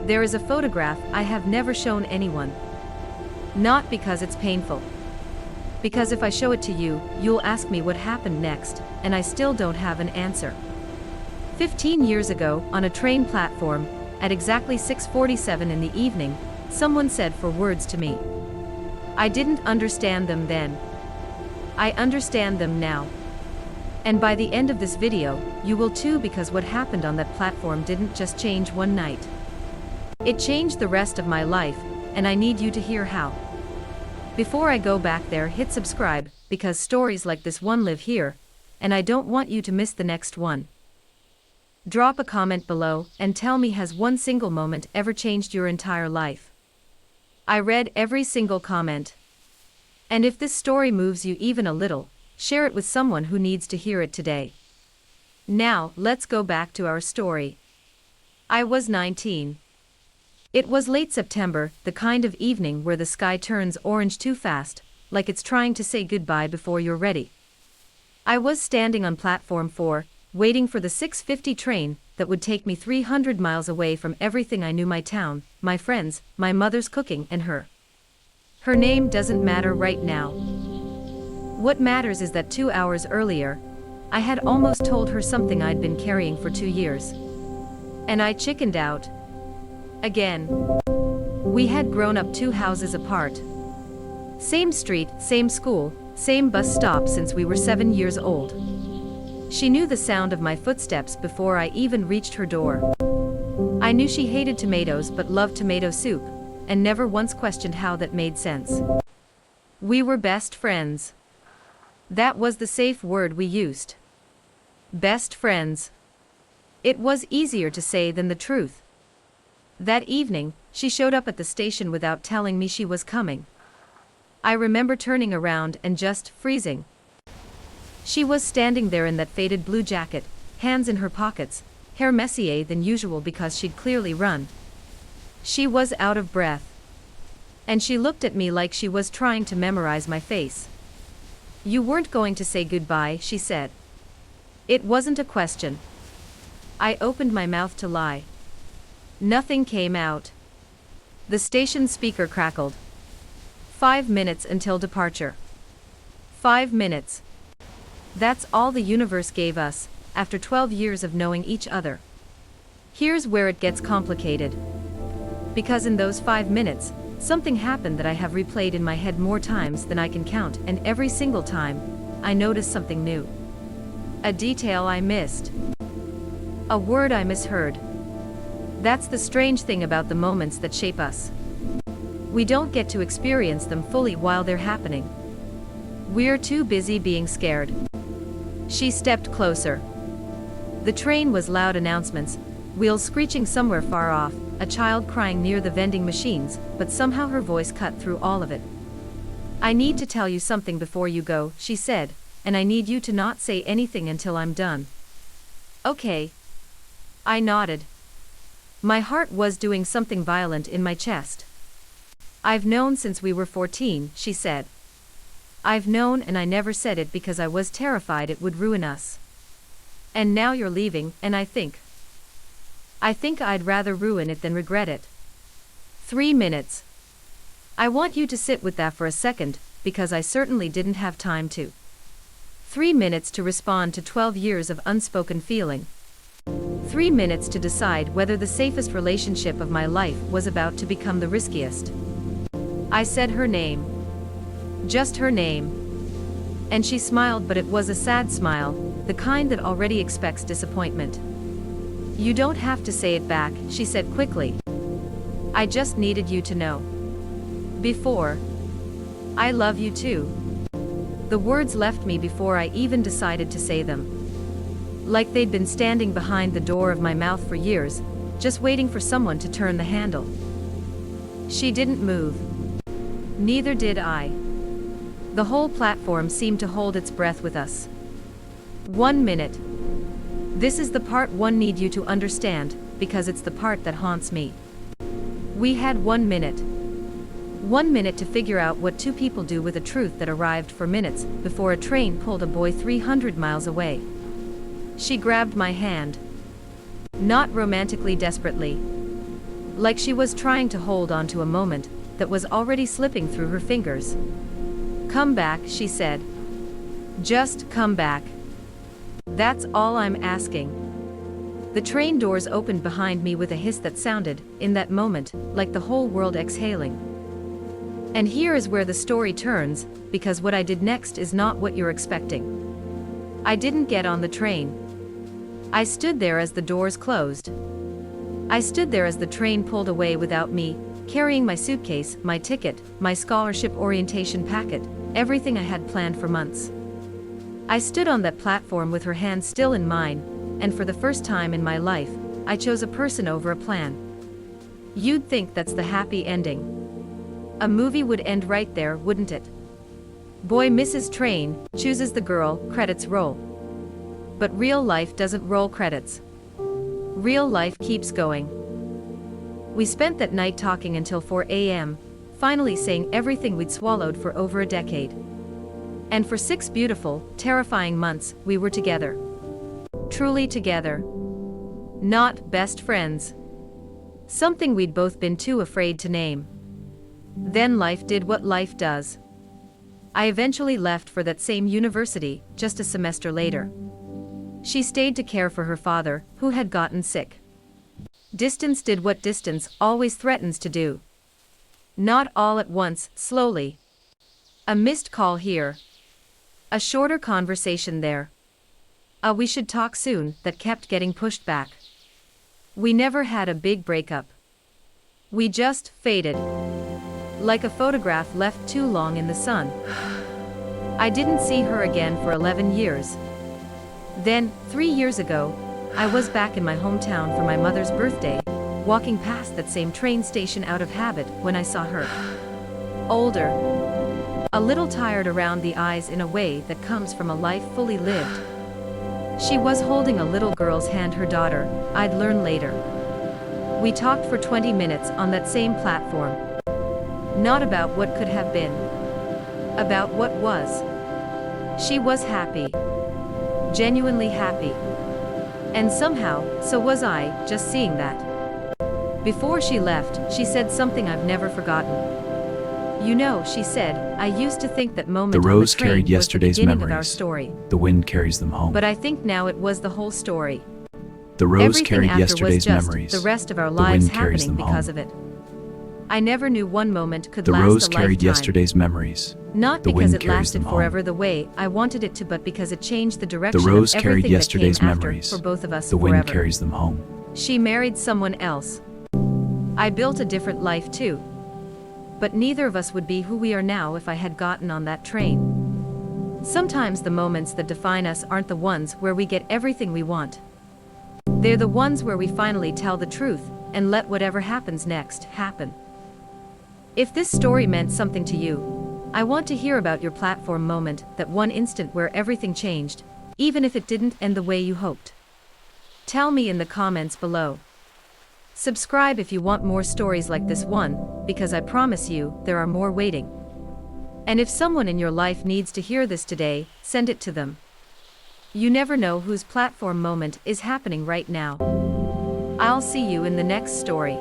There is a photograph I have never shown anyone. Not because it's painful. Because if I show it to you, you'll ask me what happened next, and I still don't have an answer. 15 years ago, on a train platform, at exactly 6:47 in the evening, someone said 4 words to me. I didn't understand them then. I understand them now. And by the end of this video, you will too, because what happened on that platform didn't just change one night. It changed the rest of my life, and I need you to hear how. Before I go back there, hit subscribe, because stories like this one live here, and I don't want you to miss the next one. Drop a comment below and tell me, has one single moment ever changed your entire life? I read every single comment. And if this story moves you even a little, share it with someone who needs to hear it today. Now, let's go back to our story. I was 19. It was late September, the kind of evening where the sky turns orange too fast, like it's trying to say goodbye before you're ready. I was standing on platform 4, waiting for the 6:50 train that would take me 300 miles away from everything I knew: my town, my friends, my mother's cooking, and her. Her name doesn't matter right now. What matters is that 2 hours earlier, I had almost told her something I'd been carrying for 2 years. And I chickened out. Again. We had grown up 2 houses apart. Same street, same school, same bus stop since we were 7 years old. She knew the sound of my footsteps before I even reached her door. I knew she hated tomatoes but loved tomato soup, and never once questioned how that made sense. We were best friends. That was the safe word we used. Best friends. It was easier to say than the truth. That evening, she showed up at the station without telling me she was coming. I remember turning around and just freezing. She was standing there in that faded blue jacket, hands in her pockets, hair messier than usual because she'd clearly run. She was out of breath. And she looked at me like she was trying to memorize my face. You weren't going to say goodbye, she said. It wasn't a question. I opened my mouth to lie. Nothing came out. The station speaker crackled. 5 minutes until departure. 5 minutes. That's all the universe gave us, after 12 years of knowing each other. Here's where it gets complicated. Because in those 5 minutes, something happened that I have replayed in my head more times than I can count, and every single time, I noticed something new. A detail I missed. A word I misheard. That's the strange thing about the moments that shape us. We don't get to experience them fully while they're happening. We're too busy being scared. She stepped closer. The train was loud announcements, wheels screeching somewhere far off, a child crying near the vending machines, but somehow her voice cut through all of it. I need to tell you something before you go, she said, and I need you to not say anything until I'm done. Okay. I nodded. My heart was doing something violent in my chest. I've known since we were 14, she said. I've known, and I never said it because I was terrified it would ruin us. And now you're leaving, and I think I'd rather ruin it than regret it. 3 minutes. I want you to sit with that for a second, because I certainly didn't have time to. 3 minutes to respond to 12 years of unspoken feeling. 3 minutes to decide whether the safest relationship of my life was about to become the riskiest. I said her name. Just her name. And she smiled, but it was a sad smile, the kind that already expects disappointment. You don't have to say it back, she said quickly. I just needed you to know. Before. I love you too. The words left me before I even decided to say them. Like they'd been standing behind the door of my mouth for years, just waiting for someone to turn the handle. She didn't move. Neither did I. The whole platform seemed to hold its breath with us. 1 minute. This is the part one need you to understand, because it's the part that haunts me. We had 1 minute. 1 minute to figure out what two people do with a truth that arrived for minutes before a train pulled a boy 300 miles away. She grabbed my hand. Not romantically, desperately. like she was trying to hold on to a moment that was already slipping through her fingers. "Come back," she said. "Just come back. That's all I'm asking." The train doors opened behind me with a hiss that sounded, in that moment, like the whole world exhaling. And here is where the story turns, because what I did next is not what you're expecting. I didn't get on the train. I stood there as the doors closed. I stood there as the train pulled away without me, carrying my suitcase, my ticket, my scholarship orientation packet, everything I had planned for months. I stood on that platform with her hand still in mine, and for the first time in my life, I chose a person over a plan. You'd think that's the happy ending. A movie would end right there, wouldn't it? Boy misses train, chooses the girl, credits roll. But real life doesn't roll credits. Real life keeps going. We spent that night talking until 4 a.m., finally saying everything we'd swallowed for over a decade. And for 6 beautiful, terrifying months, we were together. Truly together. Not best friends. Something we'd both been too afraid to name. Then life did what life does. I eventually left for that same university, just a semester later. She stayed to care for her father, who had gotten sick. Distance did what distance always threatens to do. Not all at once, slowly. A missed call here. A shorter conversation there. A "we should talk soon" that kept getting pushed back. We never had a big breakup. We just faded. Like a photograph left too long in the sun. I didn't see her again for 11 years. Then, 3 years ago, I was back in my hometown for my mother's birthday, walking past that same train station out of habit when I saw her. Older. A little tired around the eyes in a way that comes from a life fully lived. She was holding a little girl's hand, her daughter, I'd learn later. We talked for 20 minutes on that same platform. Not about what could have been. About what was. She was happy. Genuinely happy. And somehow, so was I, just seeing that. Before she left, she said something I've never forgotten. "You know," she said, "I used to think that moment The on the rose train carried was the yesterday's beginning of our memories. story. The wind carries them home. But I think now it was the whole story. The rose Everything carried after was yesterday's just memories. the rest of our The lives wind carries happening them because home. of it. I never knew one moment could The last rose a carried lifetime. yesterday's memories. Not The because wind it carries lasted them home. forever the way I wanted it to, but because it changed the direction The rose of carried everything that yesterday's came after memories. for both of us The wind forever. carries them home. She married someone else. I built a different life too. But neither of us would be who we are now if I had gotten on that train. Sometimes the moments that define us aren't the ones where we get everything we want. They're the ones where we finally tell the truth and let whatever happens next happen. If this story meant something to you, I want to hear about your platform moment, that one instant where everything changed, even if it didn't end the way you hoped. Tell me in the comments below. Subscribe if you want more stories like this one, because I promise you, there are more waiting. And if someone in your life needs to hear this today, send it to them. You never know whose platform moment is happening right now. I'll see you in the next story.